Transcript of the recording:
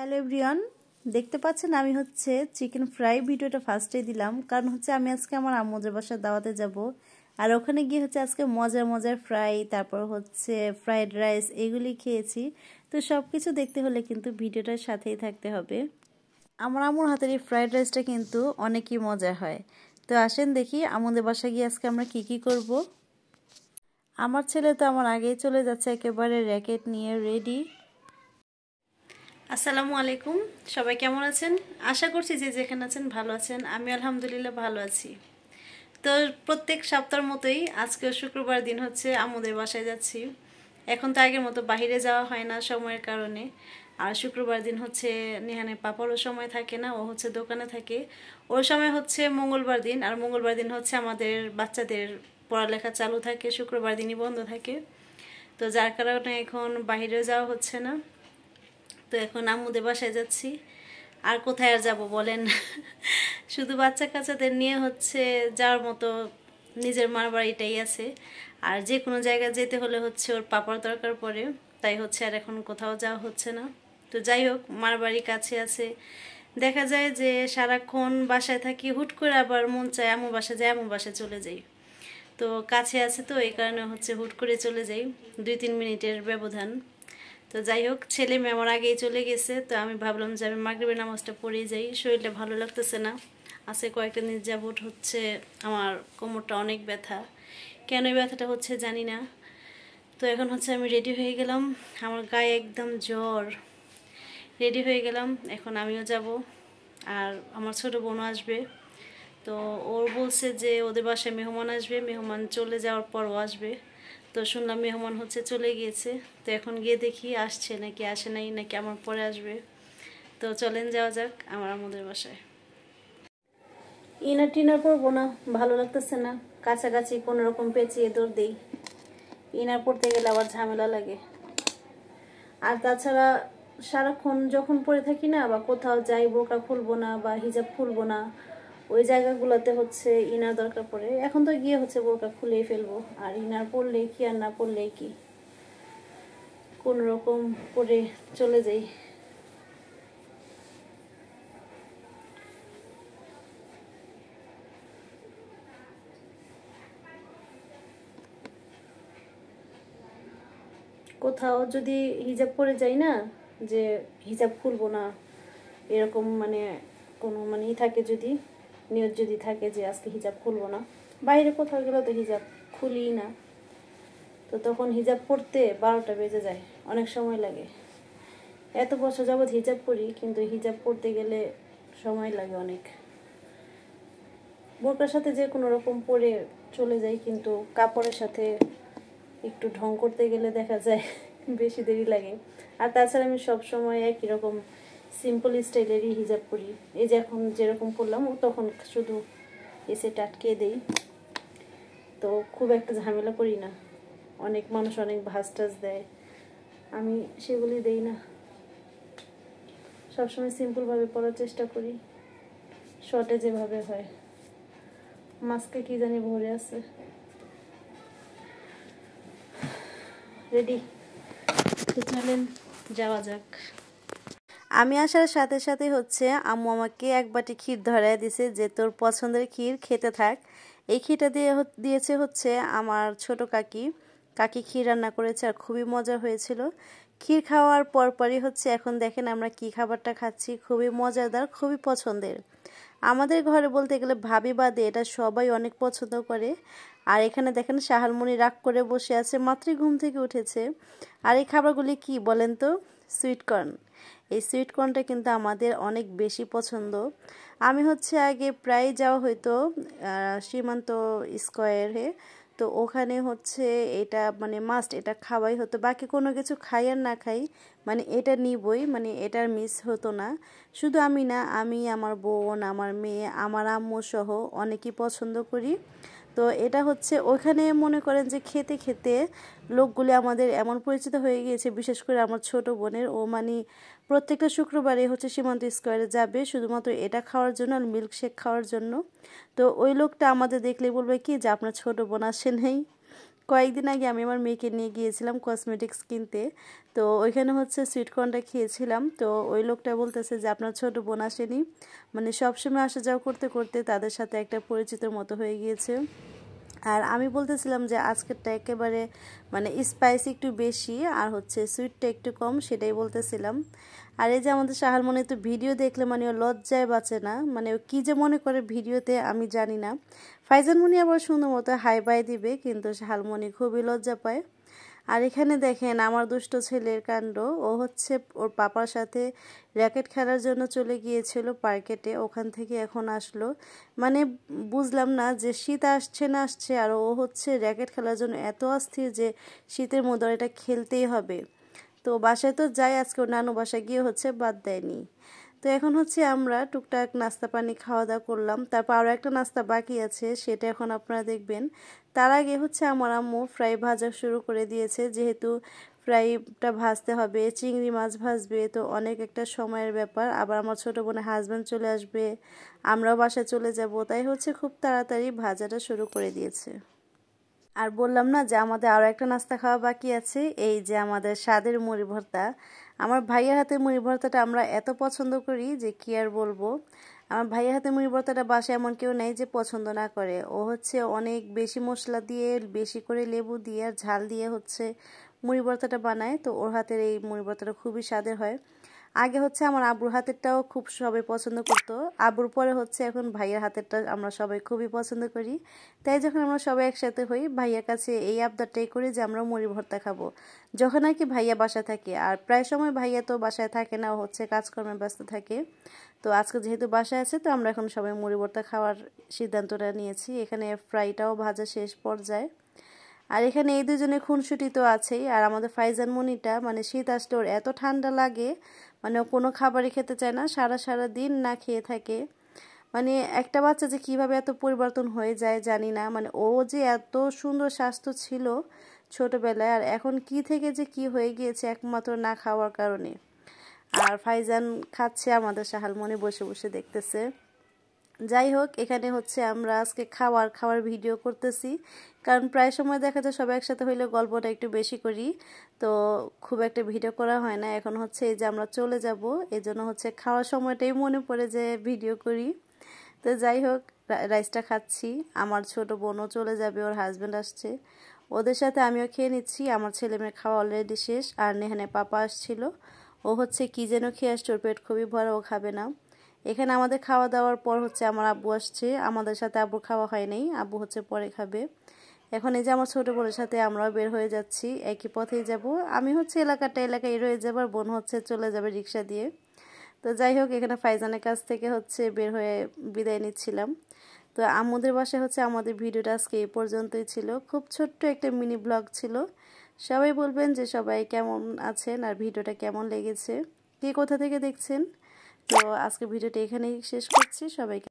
Hello everyone, দেখতে পাচ্ছেন আমি হচ্ছে চিকেন ফ্রাই ভিডিওটা ফার্স্টে দিলাম, কারণ হচ্ছে আমি আজকে আমার আম্মুদের বাসার দাওয়াতে যাব। আর ওখানে গিয়ে হচ্ছে আজকে মজার মজার ফ্রাই, তারপর হচ্ছে ফ্রাইড রাইস এগুলি খেয়েছি। তো সব কিছু দেখতে হলে কিন্তু ভিডিওটার সাথেই থাকতে হবে। আমার আম্মুর হাতের এই ফ্রাইড রাইসটা কিন্তু অনেকই মজা হয়। তো আসেন দেখি আম্মুদের বাসায় গিয়ে আজকে আমরা কি করব। আমার ছেলে তো আমার আগেই চলে যাচ্ছে একেবারে র্যাকেট নিয়ে রেডি। আসসালামু আলাইকুম, সবাই কেমন আছেন? আশা করছি যে যেখানে আছেন ভালো আছেন। আমি আলহামদুলিল্লাহ ভালো আছি। তো প্রত্যেক সপ্তাহের মতোই আজকে শুক্রবার দিন হচ্ছে আম্মুদের বাসায় যাচ্ছি। এখন তো আগের মতো বাহিরে যাওয়া হয় না সময়ের কারণে। আর শুক্রবার দিন হচ্ছে নিহানের পাপারও সময় থাকে না, ও হচ্ছে দোকানে থাকে। ওর সময় হচ্ছে মঙ্গলবার দিন, আর মঙ্গলবার দিন হচ্ছে আমাদের বাচ্চাদের পড়ালেখা চালু থাকে, শুক্রবার দিনই বন্ধ থাকে। তো যার কারণে এখন বাহিরেও যাওয়া হচ্ছে না। তো এখন আম্মুদের বাসায় যাচ্ছি। আর কোথায় আর যাবো বলেন? শুধু বাচ্চা কাচ্চাদের নিয়ে হচ্ছে যাওয়ার মতো নিজের মার বাড়িটাই আছে। আর যে কোনো জায়গায় যেতে হলে হচ্ছে ওর পাপার দরকার পড়ে, তাই হচ্ছে আর এখন কোথাও যাওয়া হচ্ছে না। তো যাই হোক, মার বাড়ি কাছে আছে, দেখা যায় যে সারাক্ষণ বাসায় থাকি, হুট করে আবার মন চায় আম্মু বাসায় যায়, আম্মু বাসায় চলে যাই। তো কাছে আছে তো এই কারণে হচ্ছে হুট করে চলে যাই, 2-3 মিনিটের ব্যবধান। তো যাই হোক, ছেলে মেয়ে আমার আগেই চলে গেছে। তো আমি ভাবলাম যে আমি মাগরিবের নামাজটা পড়েই যাই, শরীরটা ভালো লাগতেছে না। আজকে কয়েকটা দিন যাবত হচ্ছে আমার কোমরটা অনেক ব্যথা, কেন এই ব্যথাটা হচ্ছে জানি না। তো এখন হচ্ছে আমি রেডি হয়ে গেলাম, আমার গায়ে একদম জ্বর। রেডি হয়ে গেলাম, এখন আমিও যাব, আর আমার ছোট বোনও আসবে। তো ওর বলছে যে ওদের বাসায় মেহমান আসবে, মেহমান চলে যাওয়ার পরও আসবে। তো শুনলাম মেহমান হচ্ছে চলে গিয়েছে। তো এখন গিয়ে দেখি আসছে নাকি আসে নাই, নাকি আমার পরে আসবে। তো চলেন যাওয়া যাক আমাদের বাসায়। ইনার টিনার পরবো না, ভালো লাগতেছে না, কাছাকাছি কোনো রকম পেঁচিয়ে দৌড় দিই। ইনার পড়তে গেলে আবার ঝামেলা লাগে। আর তাছাড়া সারাক্ষণ যখন পরে থাকি না, বা কোথাও যাই বোরকা খুলবো না বা হিজাব খুলবো না, ওই জায়গাগুলোতে হচ্ছে ইনার দরকার পড়ে। এখন তো গিয়ে হচ্ছে বোরকা খুলেই ফেলবো, আর ইনার পড়লে কি আর না পড়লে কি, কোন রকম করে চলে যাই। কোথাও যদি হিজাব পরে যাই না, যে হিজাব খুলবো না এরকম মানে কোনো থাকে, যদি নিয়ত যদি থাকে যে আজকে হিজাব খুলবো না, বাইরে কোথাও গেলে তো হিজাব খুলিই না। তো তখন হিজাব পরতে 12টা বেজে যায়, অনেক সময় লাগে। এত বছর যাবৎ হিজাব পরি, কিন্তু হিজাব পরতে গেলে সময় লাগে অনেক। বোরকার সাথে যে কোনো রকম পরে চলে যাই, কিন্তু কাপড়ের সাথে একটু ঢং করতে গেলে দেখা যায় বেশি দেরি লাগে। আর তাছাড়া আমি সবসময় একই রকম সিম্পল স্টাইলেরই হিজাব পরি। এই যে এখন যেরকম পরলাম, তখন শুধু এসে টাটকে দেই। তো খুব একটা ঝামেলা করি না। অনেক মানুষ অনেক ভাঁজ টাজ দেয়, আমি সেগুলি দেই না। সবসময় সিম্পলভাবে পরার চেষ্টা করি, শর্টে যেভাবে হয়। মাস্কে কি জানি ভরে আছে। রেডি, তো চলেন যাওয়া যাক। আমি আসার সাথে সাথে হচ্ছে আম্মু আমাকে এক বাটি ক্ষীর ধরায় দিছে, যে তোর পছন্দের ক্ষীর খেতে থাক। এই ক্ষীরটা দিয়েছে হচ্ছে আমার ছোট কাকি। কাকি ক্ষীর রান্না করেছে, আর খুবই মজা হয়েছিল। ক্ষীর খাওয়ার পরপরই হচ্ছে এখন দেখেন আমরা কি খাবারটা খাচ্ছি, খুবই মজাদার, খুবই পছন্দের। আমাদের ঘরে বলতে গেলে ভাবি বাদে এটা সবাই অনেক পছন্দ করে। আর এখানে দেখেন শাহালমণি রাগ করে বসে আছে, মাত্রই ঘুম থেকে উঠেছে। আর এই খাবারগুলি কি বলেন তো? সুইটকর্ন। এই সুইটকর্নটা কিন্তু আমাদের অনেক বেশি পছন্দ। আমি হচ্ছে আগে প্রায় যাওয়া হয়তো সীমান্ত স্কোয়ারে, তো ওখানে হচ্ছে এটা মাস্ট, এটা খাওয়াই হতো। বাকি কোনো কিছু খাই আর না খাই, এটা নিবই, এটার মিস হতো না। শুধু আমি না, আমি, আমার বোন, আমার মেয়ে, আমার আম্মু সহ অনেকেই পছন্দ করি। তো এটা হচ্ছে ওখানে মনে করেন যে খেতে খেতে লোকগুলি আমাদের এমন পরিচিত হয়ে গিয়েছে, বিশেষ করে আমার ছোট বোনের। ও প্রত্যেকটা শুক্রবারে হচ্ছে সীমান্ত স্কোয়ারে যাবে শুধুমাত্র এটা খাওয়ার জন্য আর মিল্কশেক খাওয়ার জন্য। তো ওই লোকটা আমাদের দেখলেই বলবে কি যে আপনার ছোট বোন আসে নেই। কয়েকদিন আগে আমি আমার মেয়েকে নিয়ে গিয়েছিলাম কসমেটিক্স কিনতে। তো ওইখানে হচ্ছে সুইটকর্নটা খেয়েছিলাম। তো ওই লোকটা বলতেছে যে আপনার ছোট বোন আসেনি, মানে সবসময় আসা যাওয়া করতে করতে তাদের সাথে একটা পরিচিতর মতো হয়ে গিয়েছে। আর আমি বলতেছিলাম যে আজকেরটা একেবারে মানে স্পাইসি একটু বেশি আর হচ্ছে সুইটটা একটু কম, সেটাই বলতেছিলাম। আর এই যে আমাদের শাহালমণি তো ভিডিও দেখলে মানে ও লজ্জায় বাঁচে না, মানে ও কী যে মনে করে ভিডিওতে আমি জানি না। ফাইজানমণি আবার সুন্দর মতো হাই বাই দিবে, কিন্তু শাহালমণি খুবই লজ্জা পায়। আর এখানে দেখেন আমার দুষ্ট ছেলের কাণ্ড। ও হচ্ছে ওর পাপার সাথে র্যাকেট খেলার জন্য চলে গিয়েছিল পার্কেটে, ওখান থেকে এখন আসলো। মানে বুঝলাম না যে শীত আসছে না আসছে, আর ও হচ্ছে র্যাকেট খেলার জন্য এত অস্থির যে শীতের মধ্যে এটা খেলতেই হবে। তো বাসায় তো যাই, আজকে ওর নানু বাসায় গিয়ে হচ্ছে বাদ দেয়নি। তো এখন হচ্ছে আমরা টুকটাক নাস্তা পানি খাওয়া দাওয়া করলাম, তারপর আরও একটা নাস্তা বাকি আছে, সেটা এখন আপনারা দেখবেন। তার আগে হচ্ছে আমার আম্মু ফ্রাই ভাজা শুরু করে দিয়েছে, যেহেতু ফ্রাইটা ভাজতে হবে, চিংড়ি মাছ ভাজবে, তো অনেক একটা সময়ের ব্যাপার। আবার আমার ছোটো বোনের হাজব্যান্ড চলে আসবে, আমরাও বাসায় চলে যাব, তাই হচ্ছে খুব তাড়াতাড়ি ভাজাটা শুরু করে দিয়েছে। আর বললাম না যে আমাদের আরও একটা নাস্তা খাওয়া বাকি আছে, এই যে আমাদের স্বাদের মুড়ি ভর্তা। আমার ভাইয়ের হাতের মুড়ি ভর্তাটা আমরা এত পছন্দ করি যে কি আর বলবো। আমার ভাইয়ের হাতের মুড়ি ভর্তাটা বাসায় এমন কেউ নেই যে পছন্দ না করে। ও হচ্ছে অনেক বেশি মশলা দিয়ে, বেশি করে লেবু দিয়ে আর ঝাল দিয়ে হচ্ছে মুড়ি ভর্তাটা বানায়। তো ওর হাতের এই মুড়ি ভর্তাটা খুবই স্বাদের হয়। আগে হচ্ছে আমার আব্বুর হাতেরটাও খুব সবাই পছন্দ করতো, আব্বুর পরে হচ্ছে এখন ভাইয়ের হাতেরটা আমরা সবাই খুবই পছন্দ করি। তাই যখন আমরা সবাই একসাথে হই, ভাইয়ার কাছে এই আবদারটাই করি যে আমরা মুড়ি ভর্তা খাবো, যখন আর কি ভাইয়া বাসায় থাকে। আর প্রায় সময় ভাইয়া তো বাসায় থাকে না, ও হচ্ছে কাজকর্মে ব্যস্ত থাকে। তো আজকে যেহেতু বাসায় আছে, তো আমরা এখন সবাই মুড়ি ভর্তা খাওয়ার সিদ্ধান্তটা নিয়েছি। এখানে ফ্রাইটাও ভাজা শেষ পর্যায়ে। আর এখানে এই দুজনে খুনসুটি তো আছেই। আর আমাদের ফাইজান মনিটা মানে শীত আসলে ওর এত ঠান্ডা লাগে, মানে ও কোনো খাবারই খেতে চায় না, সারা সারা দিন না খেয়ে থাকে। মানে একটা বাচ্চা যে কীভাবে এত পরিবর্তন হয়ে যায় জানি না। মানে ও যে এত সুন্দর স্বাস্থ্য ছিল ছোটোবেলায়, আর এখন কি থেকে যে কি হয়ে গিয়েছে একমাত্র না খাওয়ার কারণে। আর ফাইজান খাচ্ছে, আমাদের শাহালমণি বসে বসে দেখতেছে। যাই হোক, এখানে হচ্ছে আমরা আজকে খাওয়ার ভিডিও করতেছি, কারণ প্রায় সময় দেখা যায় সবাই একসাথে হইলে গল্পটা একটু বেশি করি, তো খুব একটা ভিডিও করা হয় না। এখন হচ্ছে এই যে আমরা চলে যাব, এই জন্য হচ্ছে খাওয়ার সময়টাই মনে পড়ে যে ভিডিও করি। তো যাই হোক, রাইসটা খাচ্ছি, আমার ছোট বোনও চলে যাবে, ওর হাজব্যান্ড আসছে, ওদের সাথে আমিও খেয়ে নিচ্ছি। আমার ছেলে মেয়ের খাওয়া অলরেডি শেষ। আর নেহানে পাপা আসছিল, ও হচ্ছে কী যেন খেয়ে আসছে, ওর পেট খুবই ভরা, ও খাবে না। এখানে আমাদের খাওয়া দাওয়ার পর হচ্ছে আমার আব্বু আসছে, আমাদের সাথে আব্বুর খাওয়া হয় নাই, আব্বু হচ্ছে পরে খাবে। এখন এই যে আমার ছোটো বোনের সাথে আমরাও বের হয়ে যাচ্ছি, একই পথেই যাব। আমি হচ্ছে এলাকায় রয়ে যাবো, আর বোন হচ্ছে চলে যাবে রিক্সা দিয়ে। তো যাই হোক, এখানে ফাইজানের কাছ থেকে হচ্ছে বের হয়ে বিদায় নিচ্ছিলাম। তো আম্মুদের বাসায় হচ্ছে আমাদের ভিডিওটা আজকে এই পর্যন্তই ছিল, খুব ছোট্ট একটা মিনি ব্লগ ছিল। সবাই বলবেন যে সবাই কেমন আছেন আর ভিডিওটা কেমন লেগেছে, কে কোথা থেকে দেখছেন। তো আজকে ভিডিওটা এখানেই শেষ করছি, সবাইকে